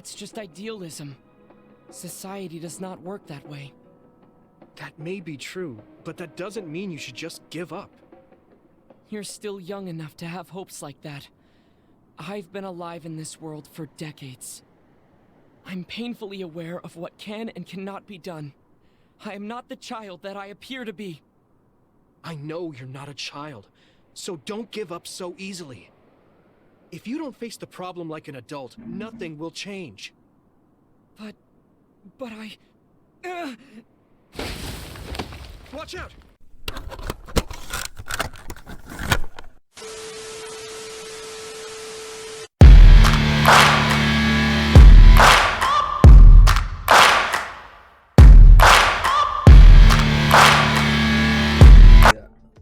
That's just idealism. Society does not work that way. That may be true, but that doesn't mean you should just give up. You're still young enough to have hopes like that. I've been alive in this world for decades. I'm painfully aware of what can and cannot be done. I am not the child that I appear to be. I know you're not a child, so don't give up so easily. If you don't face the problem like an adult, nothing will change. But I... Watch out!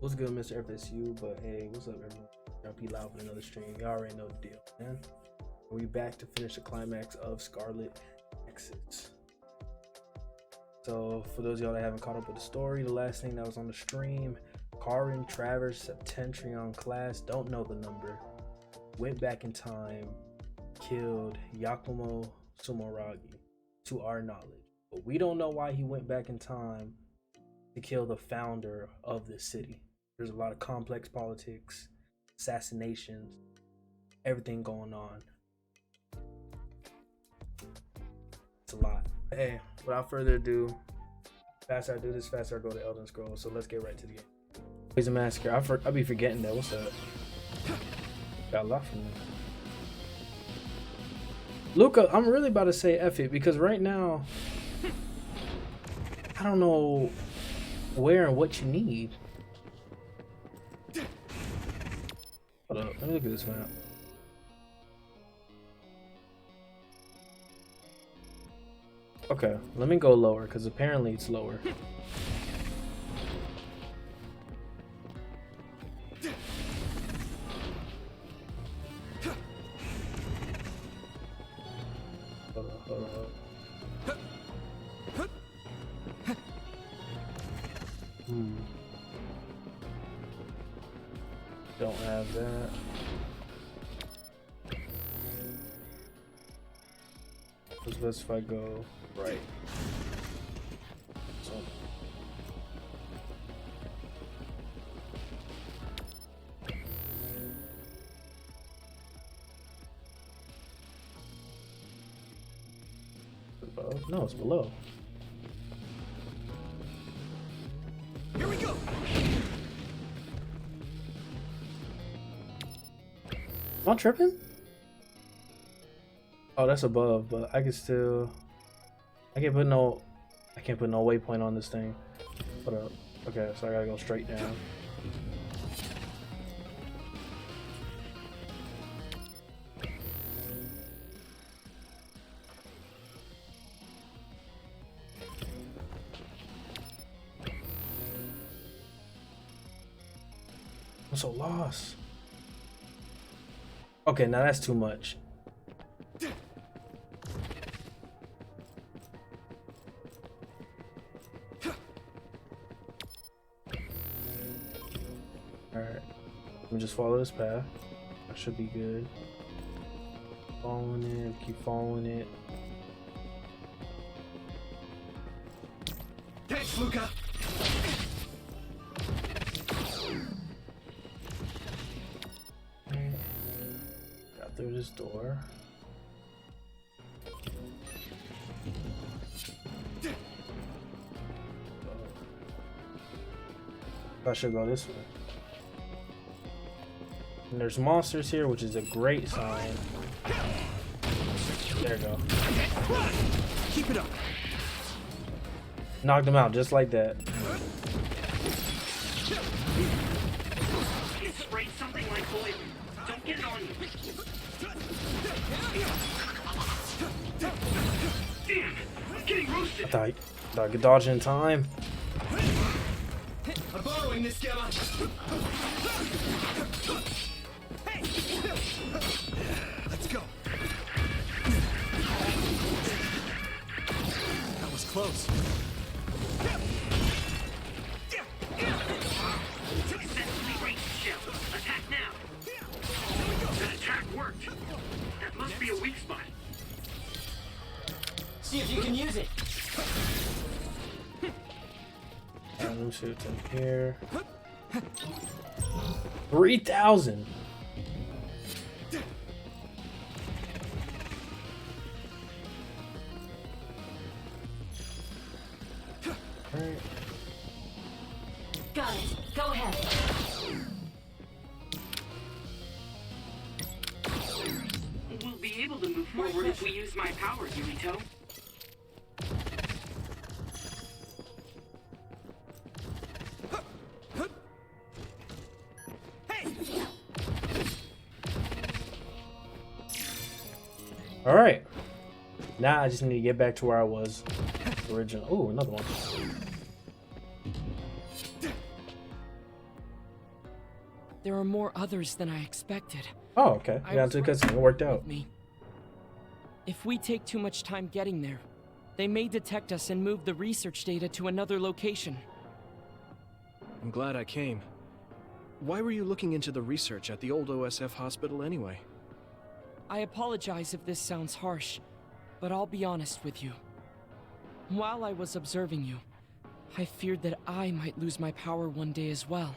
What's good, Mr. FSU? But hey, what's up, everyone? I'll be live with another stream. Y'all already know the deal, man. We back to finish the climax of SCARLET NEXUS. So, for those of y'all that haven't caught up with the story, the last thing that was on the stream, Karin, Travers, Septentrion class, don't know the number, went back in time, killed Yakumo Sumoragi, to our knowledge. But we don't know why he went back in time to kill the founder of this city. There's a lot of complex politics, assassinations, everything going on. It's a lot. Hey, without further ado, faster I do this, faster I go to Elden Scrolls. So let's get right to the game. Poison Massacre. I be forgetting that. What's that? Got a lot from there. Luca, I'm really about to say F it because right now, I don't know where and what you need. Hold up, let me look at this map. Okay, let me go lower because apparently it's lower. Hold up. Don't have that. What's best if I go right? So. Above? No, it's below. Here we go! Am I tripping? Oh, that's above, but I can still... I can't put no waypoint on this thing. Hold up. Okay, so I gotta go straight down. I'm so lost. Okay, now that's too much. Alright, let me just follow this path. I should be good. Following it, keep following it. Thanks, Luca! Got through this door. I should go this way. And there's monsters here, which is a great sign. There we go. Keep it up. Knocked him out just like that. It sprayed something like oil. Don't get it on you. Damn, I'm getting roasted. I thought I could dodge in time. I'm borrowing this gamma. Hey! Let's go. That was close. Successfully raised the shell. Attack now. That attack worked. That must be a weak spot. See if you can use it. Let me see what's in here. 3,000. Alright. Got it. Go ahead. We'll be able to move forward if we use my powers, Yurito. Alright. Now I just need to get back to where I was original. Oh, another one. There are more others than I expected. Oh, okay. I Yeah, was because it right worked with out. me. If we take too much time getting there, they may detect us and move the research data to another location. I'm glad I came. Why were you looking into the research at the old OSF hospital anyway? I apologize if this sounds harsh, but I'll be honest with you. While I was observing you, I feared that I might lose my power one day as well.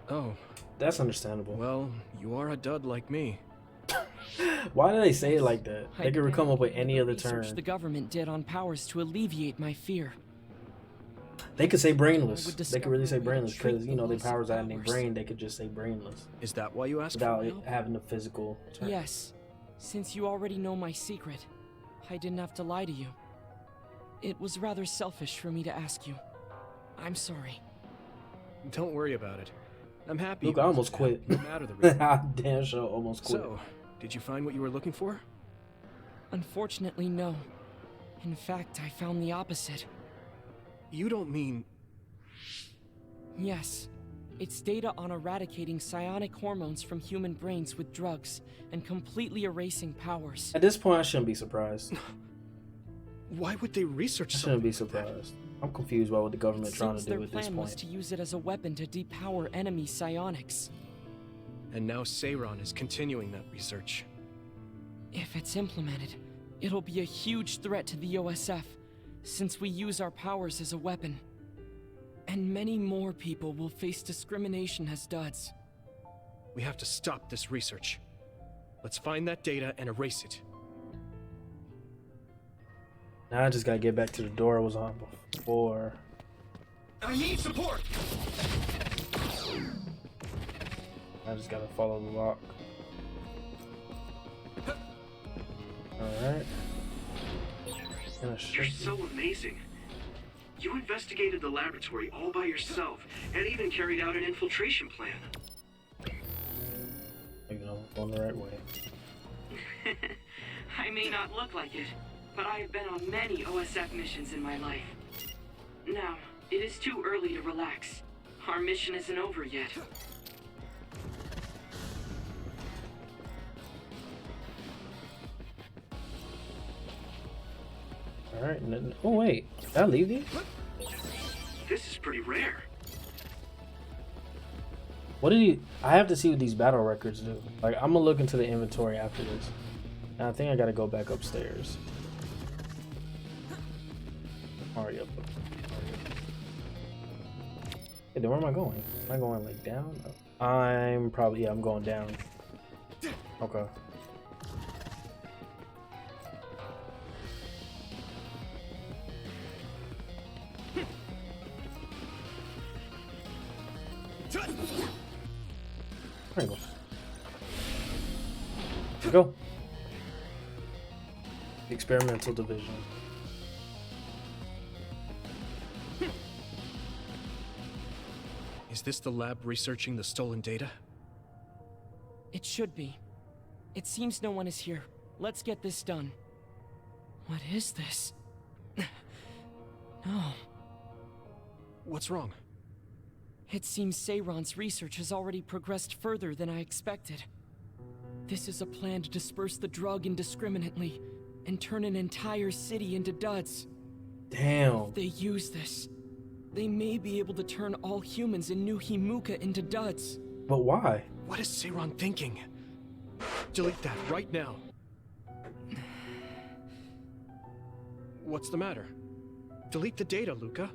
Oh, That's understandable. well, you are a dud like me. Why do they say it like that? They I could come up with began any the other research term. the government did on powers to alleviate my fear. They could say brainless. would They could really say discover a way to brainless treat because, you the know, their loss of powers out in their powers. brain. They could just say brainless Is that why you asked without for it help? having the physical term. Yes, since you already know my secret, I didn't have to lie to you. It was rather selfish for me to ask you. I'm sorry. Don't worry about it. I'm happy. Look, you I almost wanted to quit. help, No matter the reason. I damn sure almost quit. So, did you find what you were looking for? Unfortunately, no. In fact, I found the opposite. You don't mean... Yes. It's data on eradicating psionic hormones from human brains with drugs and completely erasing powers. At this point, I shouldn't be surprised. Why would they research I something shouldn't be like that? surprised. I'm confused by what the government trying to Seems do their at this plan was point. to use it as a weapon to depower enemy psionics. And now Seiron is continuing that research. If it's implemented, it'll be a huge threat to the OSF, since we use our powers as a weapon. And many more people will face discrimination as duds. We have to stop this research. Let's find that data and erase it. Now I just gotta get back to the door I was on before. I need support! I just gotta follow the lock. Alright. You're so amazing. You investigated the laboratory all by yourself, and even carried out an infiltration plan. You know, going the right way. I may not look like it, but I have been on many OSF missions in my life. Now, it is too early to relax. Our mission isn't over yet. Alright, oh wait, did I leave these? This is pretty rare. What did he? I have to see what these battle records do. Like, I'm gonna look into the inventory after this. And I think I gotta go back upstairs. Already up. Hey, then where am I going? Am I going like down? I'm probably, yeah, I'm going down. Okay. There you go. Let's go. Experimental division. Is this the lab researching the stolen data? It should be. It seems no one is here. Let's get this done. What is this? No. What's wrong? It seems Seiron's research has already progressed further than I expected. This is a plan to disperse the drug indiscriminately and turn an entire city into duds. Damn. If they use this, they may be able to turn all humans in New Himuka into duds. But why? What is Seiron thinking? Delete that right now. What's the matter? Delete the data, Luca.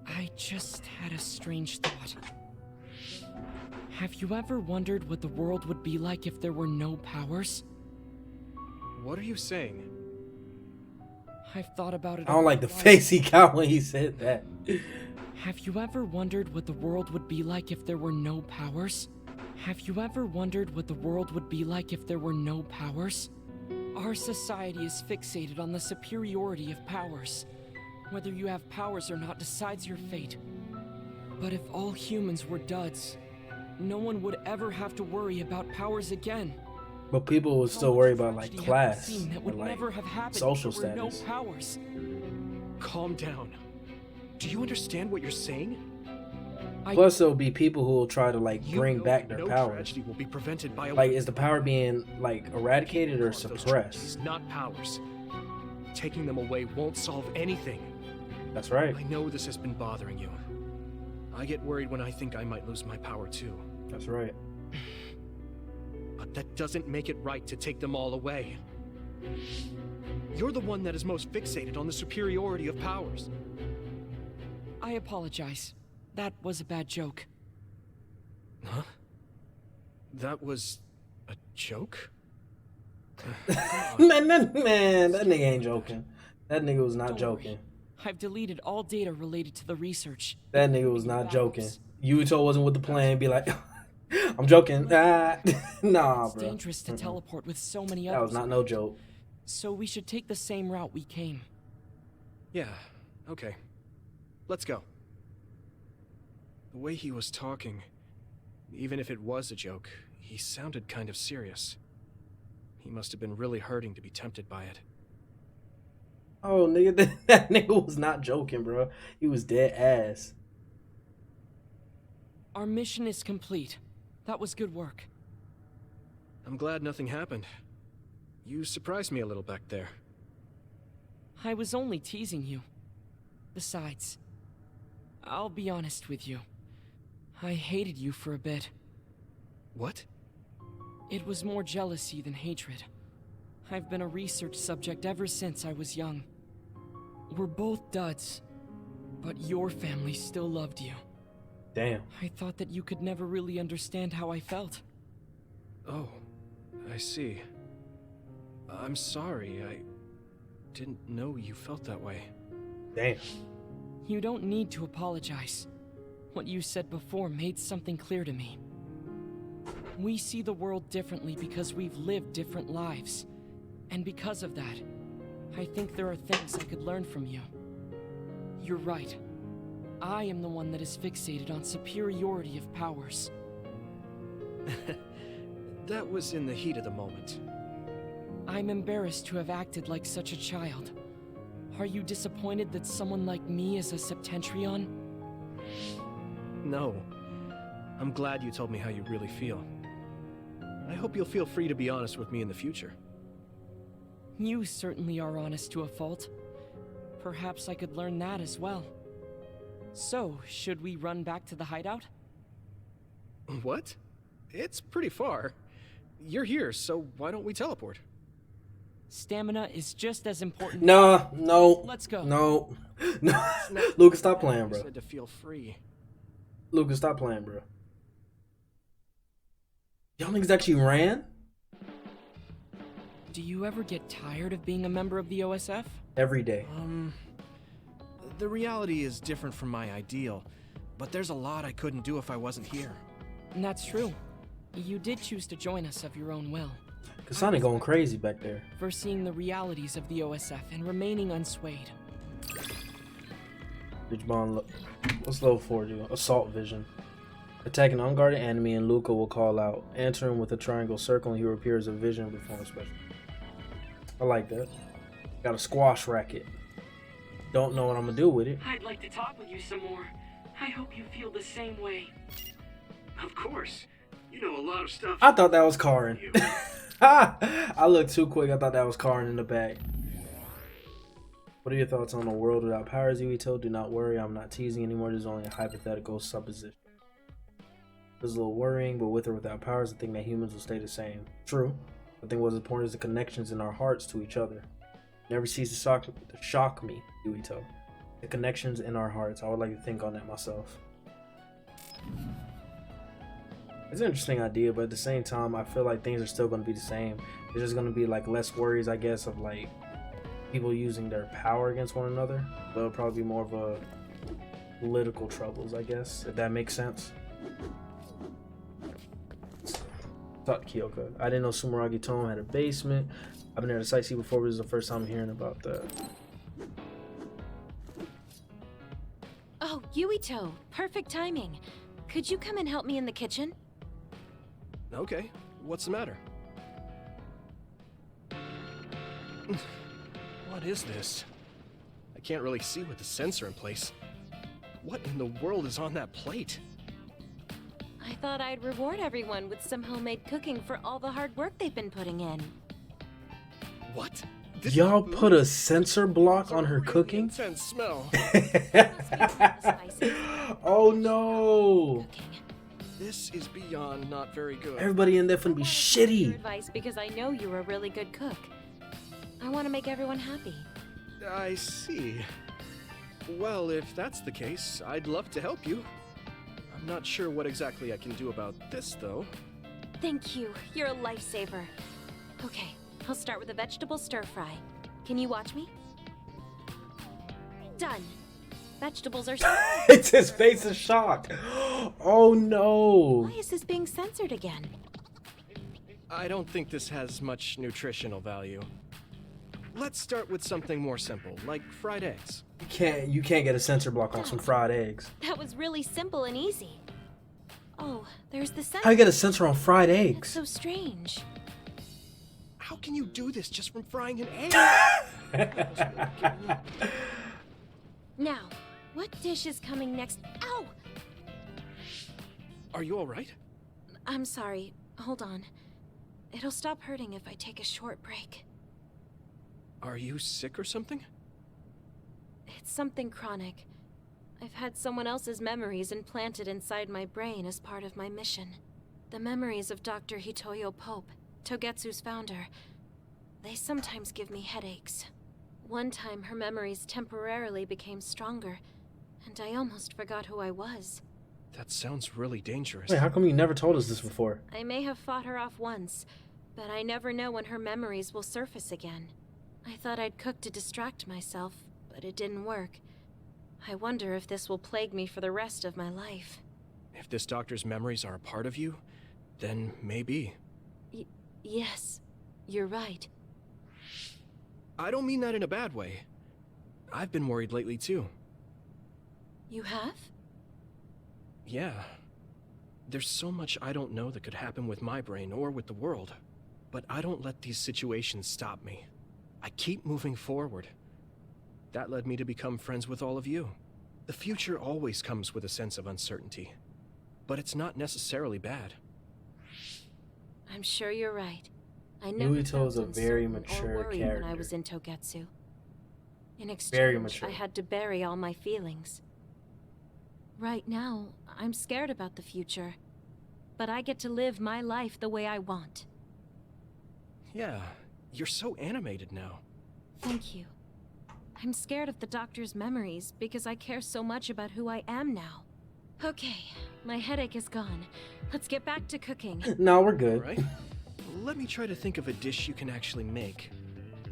I just had a strange thought. Have you ever wondered what the world would be like if there were no powers? What are you saying? I've thought about it. I don't like the face he got when he said that. Have you ever wondered what the world would be like if there were no powers? Have you ever wondered what the world would be like if there were no powers? Our society is fixated on the superiority of powers. Whether you have powers or not decides your fate. But if all humans were duds, no one would ever have to worry about powers again. But people would still worry about like class That would and like never have happened social if there were status. no powers. Calm down. Do you understand what you're saying? Plus, there'll be people who will try to like You bring know back their no powers. tragedy will be prevented by a Like, is the power being like eradicated or Those suppressed? tragedies, not powers. Taking them away won't solve anything. That's right. I know this has been bothering you. I get worried when I think I might lose my power too. That's right. But that doesn't make it right to take them all away. You're the one that is most fixated on the superiority of powers. I apologize. That was a bad joke. Huh? That was a joke? man, that nigga ain't joking. That nigga was not Don't joking. worry. I've deleted all data related to the research. That nigga was not joking. Yuito wasn't with the plan. Be like, I'm joking. Ah. Nah, It's bro. dangerous to teleport with so many That others. was not no joke. So we should take the same route we came. Yeah, okay. Let's go. The way he was talking, even if it was a joke, he sounded kind of serious. He must have been really hurting to be tempted by it. Oh, nigga, that nigga was not joking, bro. He was dead ass. Our mission is complete. That was good work. I'm glad nothing happened. You surprised me a little back there. I was only teasing you. Besides, I'll be honest with you. I hated you for a bit. What? It was more jealousy than hatred. I've been a research subject ever since I was young. We're both duds, but your family still loved you. Damn. I thought that you could never really understand how I felt. Oh, I see. I'm sorry, I didn't know you felt that way. Damn. You don't need to apologize. What you said before made something clear to me. We see the world differently because we've lived different lives. And because of that, I think there are things I could learn from you. You're right. I am the one that is fixated on superiority of powers. That was in the heat of the moment. I'm embarrassed to have acted like such a child. Are you disappointed that someone like me is a Septentrion? No. I'm glad you told me how you really feel. I hope you'll feel free to be honest with me in the future. You certainly are honest to a fault. Perhaps I could learn that as well. So, should we run back to the hideout? What? It's pretty far. You're here, so why don't we teleport? Stamina is just as important. Nah, no. Let's go. No. No. Lucas, stop playing, I bro. said to feel free. Lucas, stop playing, bro. Y'all niggas actually ran? Do you ever get tired of being a member of the OSF? Every day. The reality is different from my ideal, but there's a lot I couldn't do if I wasn't here. And that's true. You did choose to join us of your own will. Kasane going crazy back there. Foreseeing the realities of the OSF and remaining unswayed. Digimon, what's level 4 do? Assault vision. Attack an unguarded enemy and Luca will call out. Enter him with a triangle circle and he appears a vision before a special. I like that. Got a squash racket. Don't know what I'm gonna do with it. I'd like to talk with you some more. I hope you feel the same way. Of course. You know a lot of stuff. I thought that was Karin. I looked too quick. I thought that was Karin in the back. What are your thoughts on a world without powers, Yuito? Do not worry, I'm not teasing anymore. This is only a hypothetical supposition. This is a little worrying, but with or without powers, I think that humans will stay the same. True. I think what's important is the connections in our hearts to each other. Never cease to shock me, Yuito. The connections in our hearts. I would like to think on that myself. It's an interesting idea, but at the same time, I feel like things are still going to be the same. There's just going to be like less worries, I guess, of like people using their power against one another. But it'll probably be more of a political troubles, I guess, if that makes sense. Talk to Kyoka. I didn't know Sumeragi Tome had a basement. I've been there to sightsee before, but this is the first time I'm hearing about that. Oh, Yuito, perfect timing. Could you come and help me in the kitchen? Okay, what's the matter? What is this? I can't really see with the sensor in place. What in the world is on that plate? I thought I'd reward everyone with some homemade cooking for all the hard work they've been putting in. What? Y'all put a sensor block on her really cooking? Intense smell. Oh no! Cooking. This is beyond not very good. Everybody in there finna be Your shitty. advice because I know you're a really good cook. I want to make everyone happy. I see. Well, if that's the case, I'd love to help you. I'm not sure what exactly I can do about this, though. Thank you. You're a lifesaver. Okay, I'll start with a vegetable stir fry. Can you watch me? Done. Vegetables are It's his face of shock. Oh no! Why is this being censored again? I don't think this has much nutritional value. Let's start with something more simple, like fried eggs. You can't get a sensor block on some fried eggs. That was really simple and easy. Oh, there's the sensor. How you get a sensor on fried That's eggs? so strange. How can you do this just from frying an egg? Now, what dish is coming next? Ow! Are you alright? I'm sorry. Hold on. It'll stop hurting if I take a short break. Are you sick or something? It's something chronic. I've had someone else's memories implanted inside my brain as part of my mission. The memories of Dr. Hitoyo Pope, Togetsu's founder. They sometimes give me headaches. One time her memories temporarily became stronger, and I almost forgot who I was. That sounds really dangerous. Wait, how come you never told us this before? I may have fought her off once, but I never know when her memories will surface again. I thought I'd cook to distract myself, but it didn't work. I wonder if this will plague me for the rest of my life. If this doctor's memories are a part of you, then maybe. Yes, you're right. I don't mean that in a bad way. I've been worried lately too. You have? Yeah. There's so much I don't know that could happen with my brain or with the world. But I don't let these situations stop me. I keep moving forward. That led me to become friends with all of you. The future always comes with a sense of uncertainty. But it's not necessarily bad. I'm sure you're right. I never Yuito felt is a very uncertain or mature worried when I character. was in Togetsu. In Very exchange, mature. I had to bury all my feelings. Right now, I'm scared about the future. But I get to live my life the way I want. Yeah, you're so animated now. Thank you. I'm scared of the doctor's memories because I care so much about who I am now. Okay, my headache is gone. Let's get back to cooking. No, we're good. Right? Let me try to think of a dish you can actually make.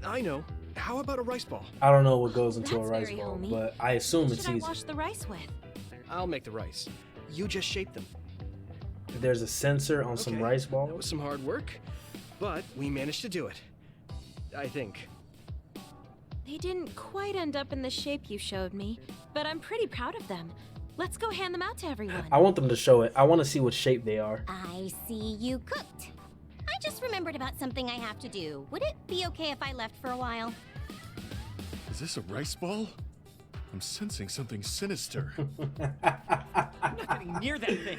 I know. How about a rice ball? I don't know what goes into a That's rice very ball, homey. but I assume What it's should I easy. wash the rice with? I'll make the rice. You just shape them. If there's a sensor on some Okay, rice That balls, was some hard work, but we managed to do it. I think. They didn't quite end up in the shape you showed me, but I'm pretty proud of them. Let's go hand them out to everyone. I want them to show it. I want to see what shape they are. I see you cooked. I just remembered about something I have to do. Would it be okay if I left for a while? Is this a rice ball? I'm sensing something sinister. I'm not getting near that thing.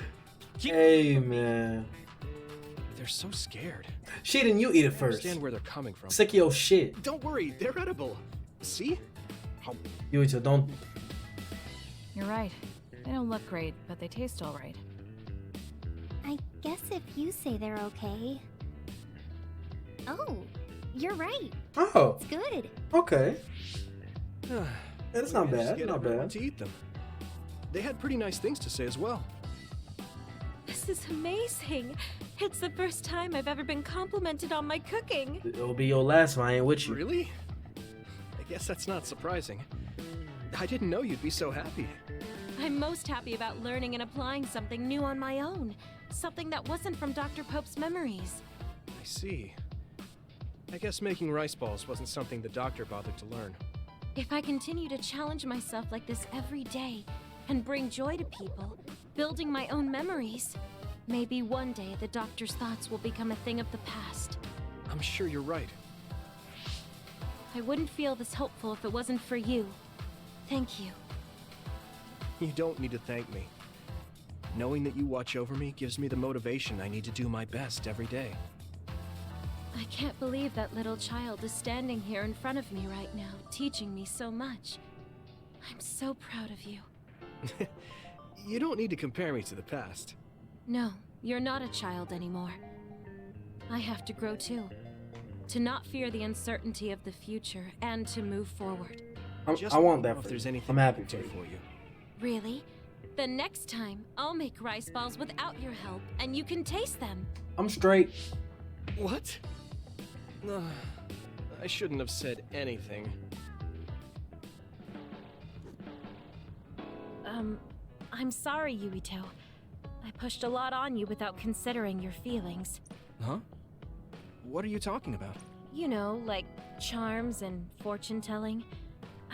Hey, man. They're so scared. She didn't you eat it I first. understand where they're coming from. Sick of your shit. Don't worry, they're edible. See? How Yuito, don't. You're right. They don't look great, but they taste all right. I guess if you say they're okay. Oh, you're right. Oh, It's good. okay. That's not Maybe I just bad. get Not everyone bad. to eat them. They had pretty nice things to say as well. This is amazing. It's the first time I've ever been complimented on my cooking. It'll be your last if I ain't with you. Really? I guess that's not surprising. I didn't know you'd be so happy. I'm most happy about learning and applying something new on my own. Something that wasn't from Dr. Pope's memories. I see. I guess making rice balls wasn't something the doctor bothered to learn. If I continue to challenge myself like this every day and bring joy to people, building my own memories, maybe one day the doctor's thoughts will become a thing of the past. I'm sure you're right. I wouldn't feel this hopeful if it wasn't for you. Thank you. You don't need to thank me. Knowing that you watch over me gives me the motivation I need to do my best every day. I can't believe that little child is standing here in front of me right now, teaching me so much. I'm so proud of you. You don't need to compare me to the past. No, you're not a child anymore. I have to grow too. To not fear the uncertainty of the future and to move forward. Just I want know that if for there's you. anything I'm I happy can do for you. for you. Really? Then next time, I'll make rice balls without your help, and you can taste them. I'm straight. What? I shouldn't have said anything. I'm sorry, Yuito. I pushed a lot on you without considering your feelings. Huh? What are you talking about? You know, like charms and fortune-telling.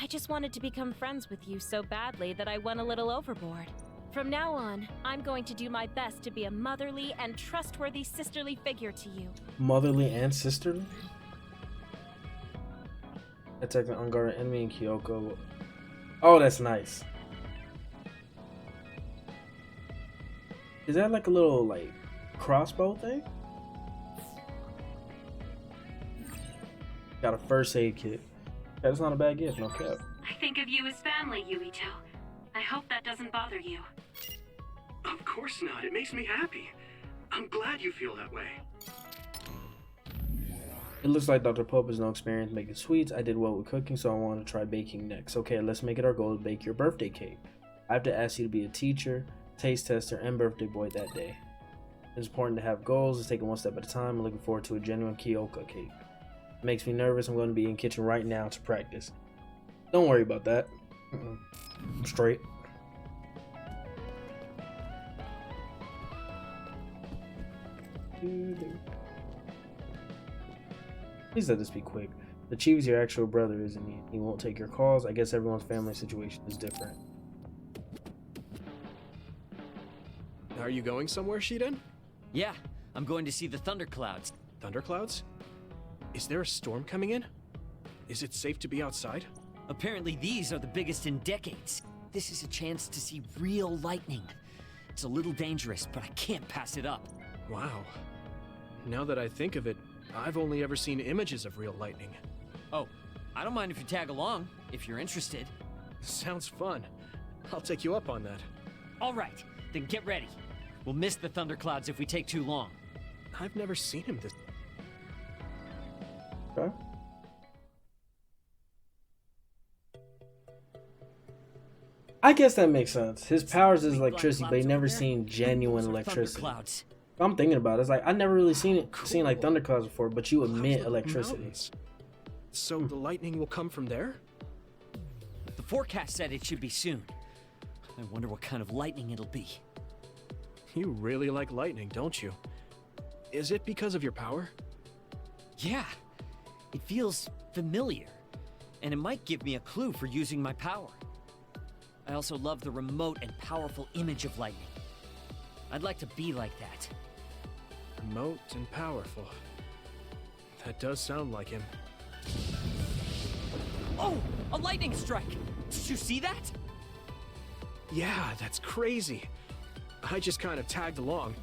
I just wanted to become friends with you so badly that I went a little overboard. From now on, I'm going to do my best to be a motherly and trustworthy sisterly figure to you. Motherly and sisterly? Attack an unguarded enemy in Kyoko. Oh, that's nice. Is that like a little, like, crossbow thing? Got a first aid kit. That's not a bad gift, no cap. I think of you as family, Yuito. I hope that doesn't bother you. Of course not. It makes me happy. I'm glad you feel that way. It looks like Dr. Pope has no experience making sweets. I did well with cooking, so I want to try baking next. Okay, let's make it our goal to bake your birthday cake. I have to ask you to be a teacher, taste tester, and birthday boy that day. It's important to have goals. Let's take it one step at a time. I'm looking forward to a genuine Kyoka cake. It makes me nervous. I'm going to be in the kitchen right now to practice. Don't worry about that. I'm straight. Please let this be quick. The chief is your actual brother, isn't he? He won't take your calls. I guess everyone's family situation is different. Are you going somewhere, Shiden? Yeah, I'm going to see the thunderclouds. Thunderclouds? Is there a storm coming in? Is it safe to be outside? Apparently these are the biggest in decades. This is a chance to see real lightning. It's a little dangerous, but I can't pass it up. Wow. Now that I think of it, I've only ever seen images of real lightning. Oh, I don't mind if you tag along, if you're interested. Sounds fun. I'll take you up on that. All right, then get ready. We'll miss the thunderclouds if we take too long. I've never seen him this... Okay. I guess that makes sense. His powers is electricity, but he never seen genuine electricity. Thunderclouds. I'm thinking about it. It's like I never really seen like thunderclouds before, but you emit Those electricity. mountains. So the lightning will come from there? The forecast said it should be soon. I wonder what kind of lightning it'll be. You really like lightning, don't you? Is it because of your power? Yeah, it feels familiar, and it might give me a clue for using my power. I also love the remote and powerful image of lightning. I'd like to be like that. Remote and powerful. That does sound like him. Oh, a lightning strike! Did you see that? Yeah, that's crazy. I just kind of tagged along,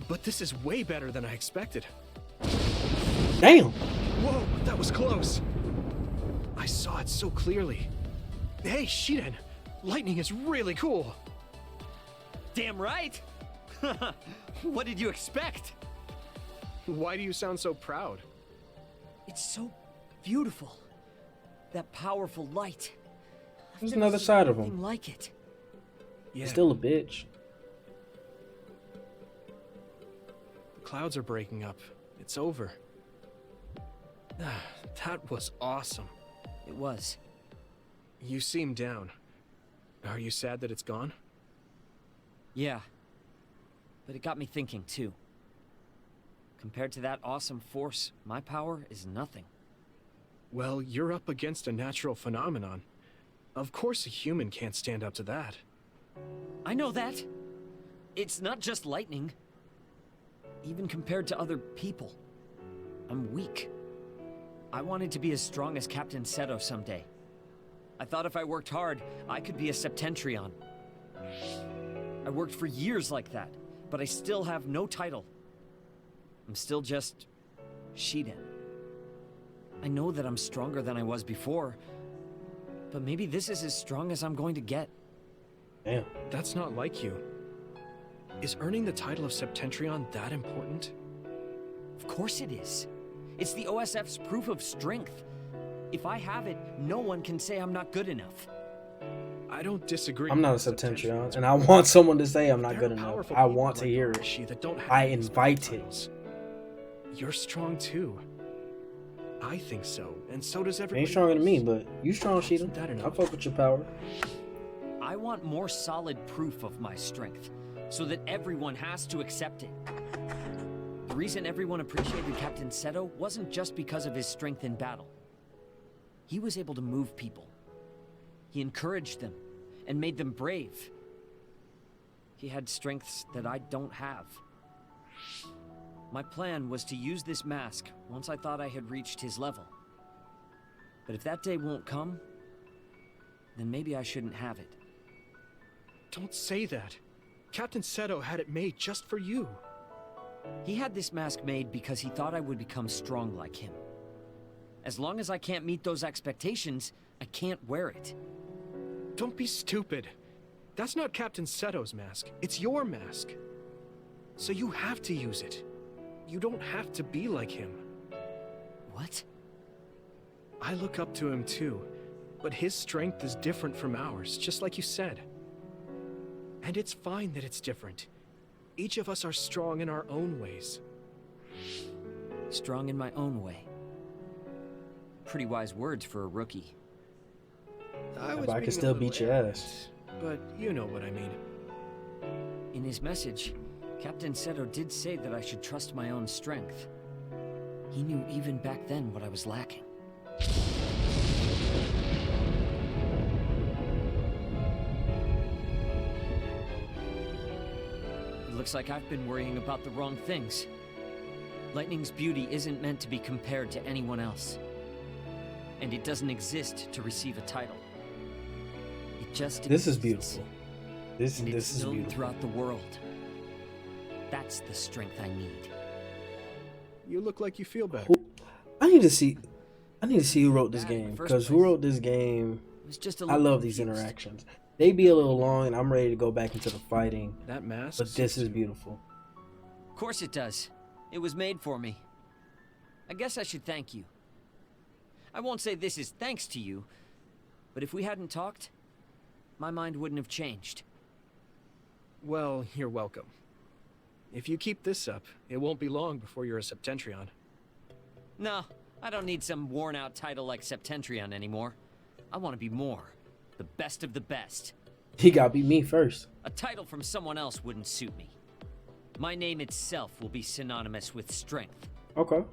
but this is way better than I expected. Damn! Whoa, that was close. I saw it so clearly. Hey, Shiden, lightning is really cool. Damn right! What did you expect? Why do you sound so proud? It's so beautiful. That powerful light. There's I've never another seen side of him. anything like it. Yeah, Still a bitch. the clouds are breaking up. It's over. That was awesome. It was. You seem down. Are you sad that it's gone? Yeah. But it got me thinking, too. Compared to that awesome force, my power is nothing. Well, you're up against a natural phenomenon. Of course a human can't stand up to that. I know that. It's not just lightning. Even compared to other people, I'm weak. I wanted to be as strong as Captain Seto someday. I thought if I worked hard, I could be a Septentrion. I worked for years like that, but I still have no title. I'm still just Shiden. I know that I'm stronger than I was before, but maybe this is as strong as I'm going to get. Damn. That's not like you. Is earning the title of Septentrion that important? Of course it is. It's the OSF's proof of strength. If I have it, no one can say I'm not good enough. I don't disagree. I'm not a with Septentrion, and I want someone to say I'm not There good are enough. powerful I people want to like hear Arashi it. that don't have I these invite it. titles. You're strong too. I think so, and so does You everybody. ain't stronger than me, else. but you strong, Isn't that Shida. enough? I fuck with your power. I want more solid proof of my strength, so that everyone has to accept it. The reason everyone appreciated Captain Seto wasn't just because of his strength in battle. He was able to move people. He encouraged them, and made them brave. He had strengths that I don't have. My plan was to use this mask once I thought I had reached his level. But if that day won't come, then maybe I shouldn't have it. Don't say that. Captain Seto had it made just for you. He had this mask made because he thought I would become strong like him. As long as I can't meet those expectations, I can't wear it. Don't be stupid. That's not Captain Seto's mask. It's your mask. So you have to use it. You don't have to be like him. What? I look up to him too, but his strength is different from ours, just like you said. And it's fine that it's different. Each of us are strong in our own ways. Strong in my own way. Pretty wise words for a rookie. was But I being can a still little beat your arrogant, ass. But you know what I mean. In his message, Captain Seto did say that I should trust my own strength. He knew even back then what I was lacking. It looks like I've been worrying about the wrong things. Lightning's beauty isn't meant to be compared to anyone else. And it doesn't exist to receive a title. It just This is exists. beautiful. This And it's is known beautiful. throughout the world. That's the strength I need. You look like you feel better. I need to see who wrote this Bad in the game, first because who place. wrote this game? It was just a I little love these confused. interactions. They be a little long, and I'm ready to go back into the fighting. That mask. But this is beautiful. Of course it does. It was made for me. I guess I should thank you. I won't say this is thanks to you, but if we hadn't talked, my mind wouldn't have changed. Well, you're welcome. If you keep this up, it won't be long before you're a Septentrion. No, I don't need some worn-out title like Septentrion anymore. I want to be more. The best of the best. He got beat me first. A title from someone else wouldn't suit me. My name itself will be synonymous with strength. Okay.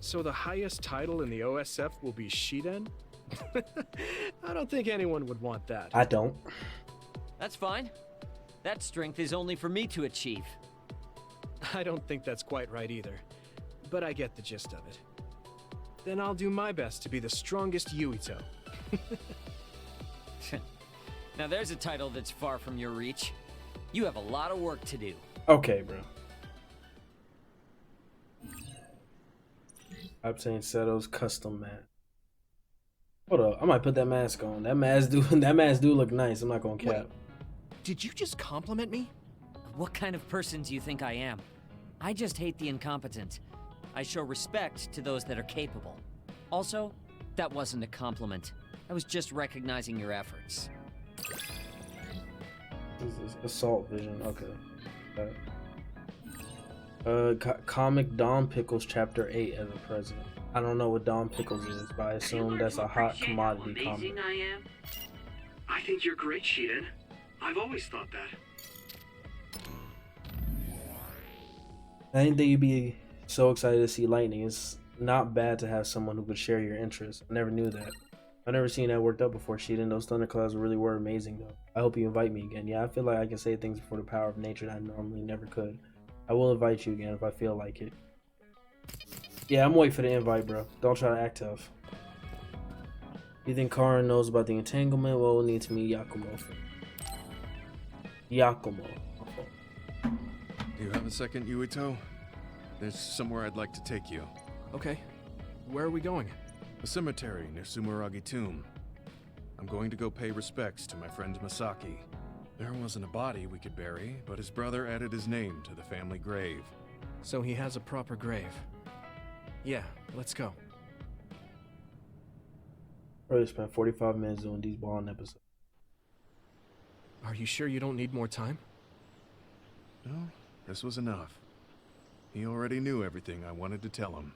So the highest title in the OSF will be Shiden? I don't think anyone would want that. I don't. That's fine. That strength is only for me to achieve. I don't think that's quite right either. But I get the gist of it. Then I'll do my best to be the strongest Yuito. Now there's a title that's far from your reach. You have a lot of work to do. Okay, bro. I'm saying Seto's custom mat. Hold up, I might put that mask on. That mask do look nice. I'm not gonna cap. Did you just compliment me? What kind of person do you think I am? I just hate the incompetent. I show respect to those that are capable. Also, that wasn't a compliment. I was just recognizing your efforts. This is Assault Vision. Okay. Comic Don Pickles Chapter 8 as a president. I don't know what Don Pickles is, but I assume that's a hot commodity comic. I am. I think you're great, Shiden. I've always thought that. I didn't think you'd be so excited to see lightning. It's not bad to have someone who could share your interests. I never knew that. I've never seen that worked up before, Shiden. Those thunderclouds really were amazing, though. I hope you invite me again. Yeah, I feel like I can say things before the power of nature that I normally never could. I will invite you again if I feel like it. Yeah, I'm waiting for the invite, bro. Don't try to act tough. You think Karin knows about the entanglement? Well, we'll need to meet Yakumo. Yakumo. Do you have a second, Yuito? There's somewhere I'd like to take you. Okay. Where are we going? A cemetery near Sumeragi Tomb. I'm going to go pay respects to my friend Masaki. There wasn't a body we could bury, but his brother added his name to the family grave. So he has a proper grave. Yeah, let's go. Probably spent 45 minutes doing these Bond episodes. Are you sure you don't need more time? No, this was enough. He already knew everything I wanted to tell him.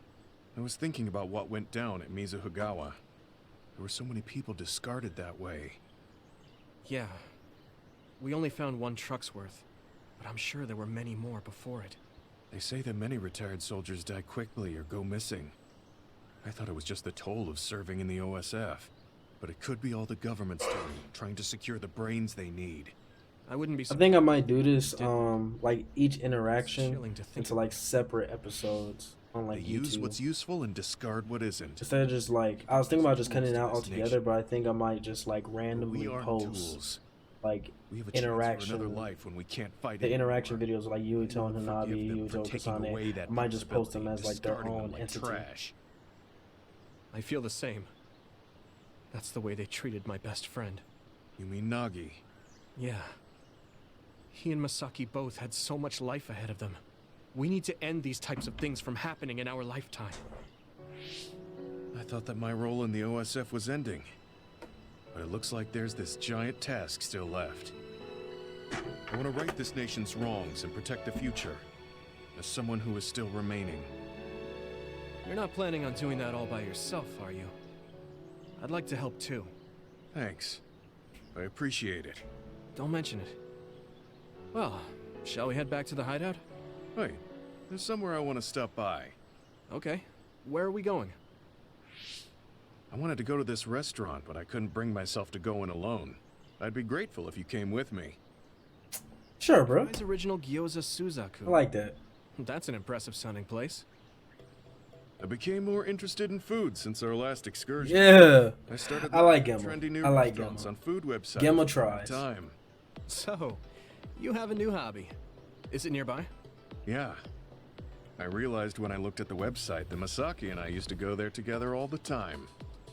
I was thinking about what went down at Mizuhigawa. There were so many people discarded that way. Yeah. We only found one truck's worth, but I'm sure there were many more before it. They say that many retired soldiers die quickly or go missing. I thought it was just the toll of serving in the OSF, but it could be all the government's doing, trying to secure the brains they need. I wouldn't be I surprised. think I might do this, like each It's interaction chilling to think into like separate episodes on They like use YouTube. what's useful and discard what isn't. Instead of just like, I was thinking about just cutting it out Destination. altogether, but I think I might just like We randomly aren't post tools. like We have a chance for interaction, another life when we can't fight the anymore. interaction videos like Yuito and Forgive Hanabi, them for Yuito taking away Kasane. that I might just post them possibility, as like their discarding them own like entity. trash. I feel the same. That's the way they treated my best friend. You mean Nagi? Yeah. He and Masaki both had so much life ahead of them. We need to end these types of things from happening in our lifetime. I thought that my role in the OSF was ending. But it looks like there's this giant task still left. I want to right this nation's wrongs and protect the future. As someone who is still remaining. You're not planning on doing that all by yourself, are you? I'd like to help too. Thanks. I appreciate it. Don't mention it. Well, shall we head back to the hideout? Wait, there's somewhere I want to stop by. Okay. Where are we going? I wanted to go to this restaurant, but I couldn't bring myself to go in alone. I'd be grateful if you came with me. Sure, bro. His original Gyoza Suzaku. I like that. That's an impressive sounding place. I became more interested in food since our last excursion. Yeah. I started I like looking Gemma. at trendy new I like restaurants Gemma. on food websites. Gemma one at a tries. Time. So, you have a new hobby. Is it nearby? Yeah. I realized when I looked at the website that Masaki and I used to go there together all the time.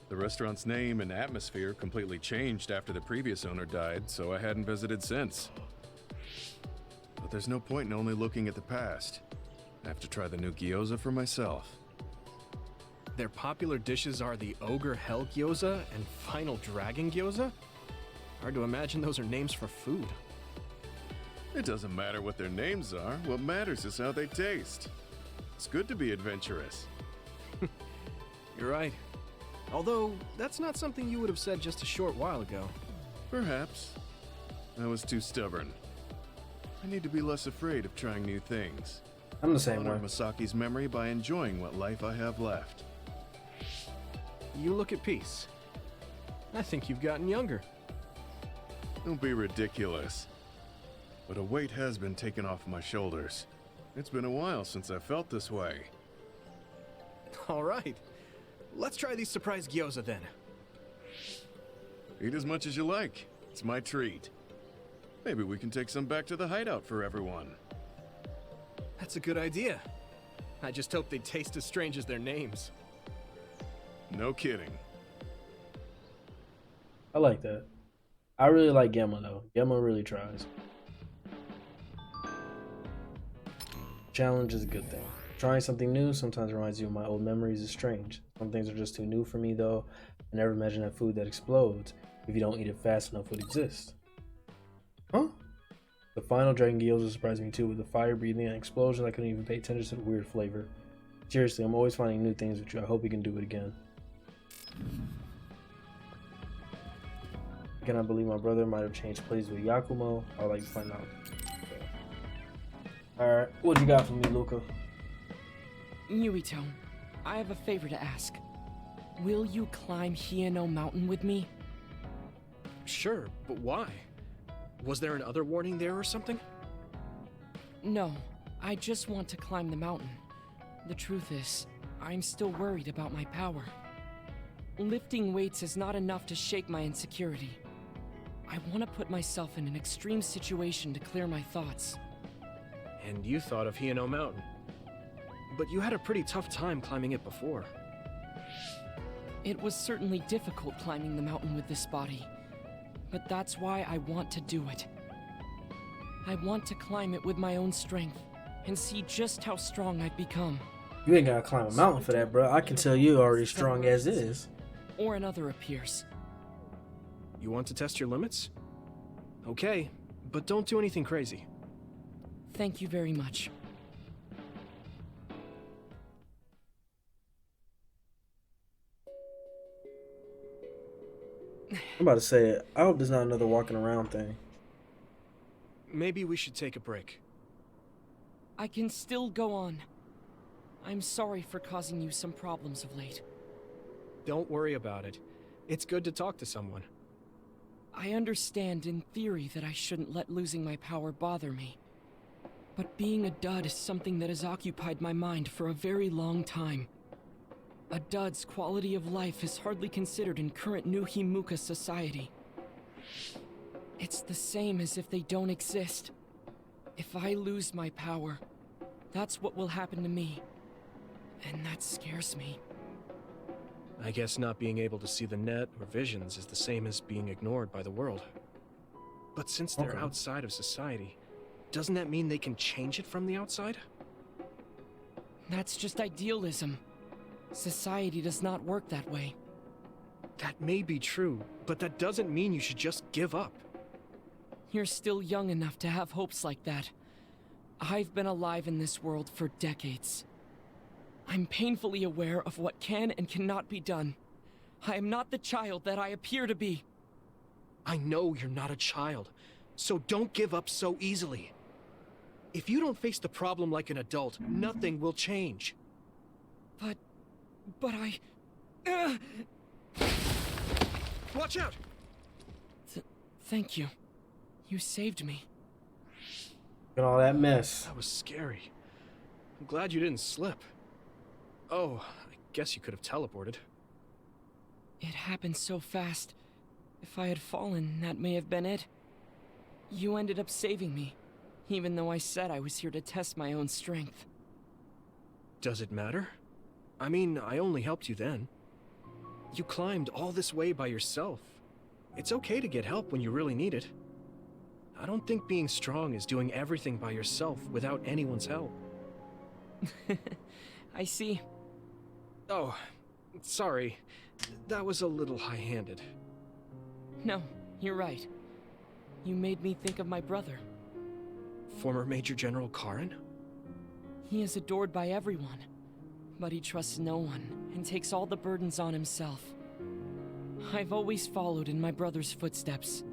The restaurant's name and atmosphere completely changed after the previous owner died, so I hadn't visited since. But there's no point in only looking at the past. I have to try the new gyoza for myself. Their popular dishes are the Ogre Hell Gyoza and Final Dragon Gyoza? Hard to imagine those are names for food. It doesn't matter what their names are. What matters is how they taste. It's good to be adventurous. You're right. Although, that's not something you would have said just a short while ago. Perhaps. I was too stubborn. I need to be less afraid of trying new things. I'm the same Honor way. Masaki's memory by enjoying what life I have left. You look at peace. I think you've gotten younger. Don't be ridiculous. But a weight has been taken off my shoulders. It's been a while since I felt this way. All right. Let's try these surprise gyoza then. Eat as much as you like. It's my treat. Maybe we can take some back to the hideout for everyone. That's a good idea. I just hope they taste as strange as their names. No kidding. I like that. I really like Gemma though. Gemma really tries. Challenge is a good thing. Trying something new sometimes reminds you of my old memories is strange. Some things are just too new for me though. I never imagined that food that explodes. If you don't eat it fast enough would exist. Huh? The final Dragon Gyoza surprised me too with the fire breathing and explosions. I couldn't even pay attention to the weird flavor. Seriously, I'm always finding new things with you. I hope you can do it again. I cannot believe my brother might have changed places with Yakumo. I would like to find out. Okay. Alright, what you got for me, Luca? Yuito, I have a favor to ask. Will you climb Hieno Mountain with me? Sure, but why? Was there another warning there or something? No, I just want to climb the mountain. The truth is, I'm still worried about my power. Lifting weights is not enough to shake my insecurity. I want to put myself in an extreme situation to clear my thoughts. And you thought of Hieno Mountain. But you had a pretty tough time climbing it before. It was certainly difficult climbing the mountain with this body, but that's why I want to do it. I want to climb it with my own strength and see just how strong I've become. You ain't gotta climb a mountain for that, bro. I can tell you're already strong as is. Or another appears. You want to test your limits? Okay, but don't do anything crazy. Thank you very much. I'm about to say it. I hope there's not another walking around thing. Maybe we should take a break. I can still go on. I'm sorry for causing you some problems of late. Don't worry about it. It's good to talk to someone. I understand in theory that I shouldn't let losing my power bother me. But being a dud is something that has occupied my mind for a very long time. A dud's quality of life is hardly considered in current New Himuka society. It's the same as if they don't exist. If I lose my power, that's what will happen to me. And that scares me. I guess not being able to see the net or visions is the same as being ignored by the world. But since they're outside of society, doesn't that mean they can change it from the outside? That's just idealism. Society does not work that way. That may be true, but that doesn't mean you should just give up. You're still young enough to have hopes like that. I've been alive in this world for decades. I'm painfully aware of what can and cannot be done. I am not the child that I appear to be. I know you're not a child, so don't give up so easily. If you don't face the problem like an adult, nothing will change. But I... Watch out! Thank you. You saved me. Look at all that mess. That was scary. I'm glad you didn't slip. Oh, I guess you could have teleported. It happened so fast. If I had fallen, that may have been it. You ended up saving me, even though I said I was here to test my own strength. Does it matter? I mean, I only helped you then. You climbed all this way by yourself. It's okay to get help when you really need it. I don't think being strong is doing everything by yourself without anyone's help. I see. Oh, sorry. That was a little high-handed. No, you're right. You made me think of my brother. Former Major General Karin? He is adored by everyone, but he trusts no one and takes all the burdens on himself. I've always followed in my brother's footsteps,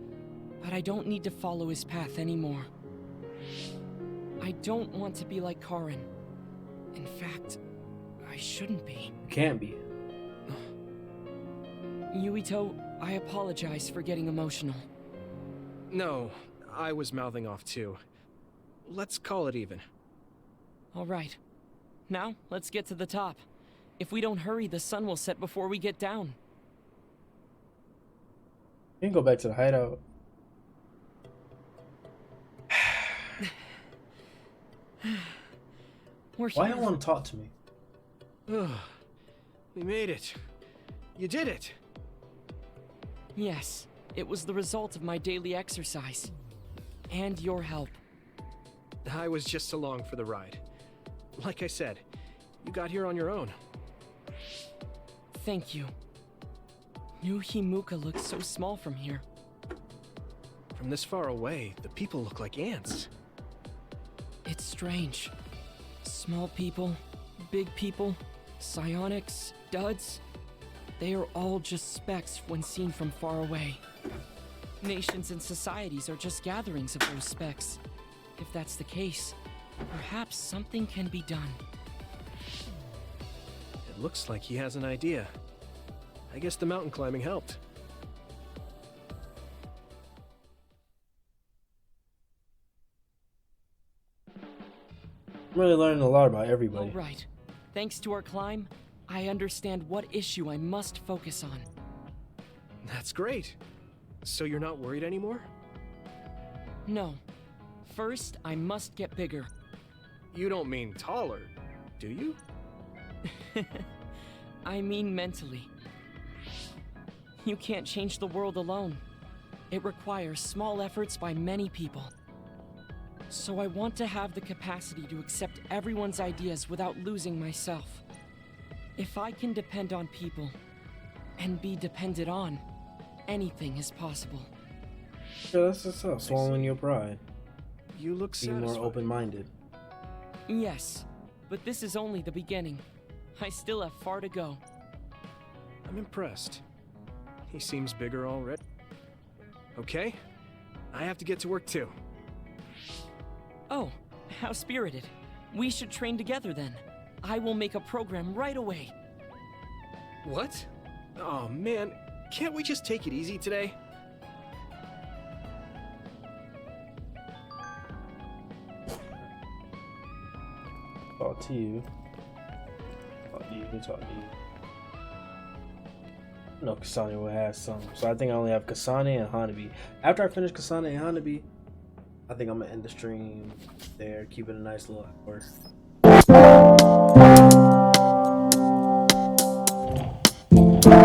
but I don't need to follow his path anymore. I don't want to be like Karin. In fact, I shouldn't be. You can't be. Yuito, I apologize for getting emotional. No, I was mouthing off too. Let's call it even. All right. Now, let's get to the top. If we don't hurry, the sun will set before we get down. You can go back to the hideout. Why don't you want to talk to me? We made it. You did it. Yes, it was the result of my daily exercise. And your help. I was just along for the ride. Like I said, You got here on your own. Thank you. New Himuka looks so small from here. From this far away, the people look like ants. It's strange. Small people, big people, psionics, duds. They are all just specks when seen from far away. Nations and societies are just gatherings of those specks. If that's the case, perhaps something can be done. It looks like he has an idea. I guess the mountain climbing helped. I'm really learning a lot about everybody. All right. Thanks to our climb, I understand what issue I must focus on. That's great. So you're not worried anymore? No. First, I must get bigger. You don't mean taller, do you? I mean mentally. You can't change the world alone. It requires small efforts by many people. So I want to have the capacity to accept everyone's ideas without losing myself. If I can depend on people, and be depended on, anything is possible. Yeah, that's what's up. Swallowing your pride. You look Be satisfied. more open-minded. Yes, but this is only the beginning. I still have far to go. I'm impressed. He seems bigger already. Okay, I have to get to work too. Oh, how spirited. We should train together then. I will make a program right away. What? Oh man, can't we just take it easy today? Talk to you. Talk to you. Talk to you. No, Kasane will have some. So I think I only have Kasane and Hanabi. After I finish Kasane and Hanabi, I think I'm gonna end the stream there. Keep it a nice little hour.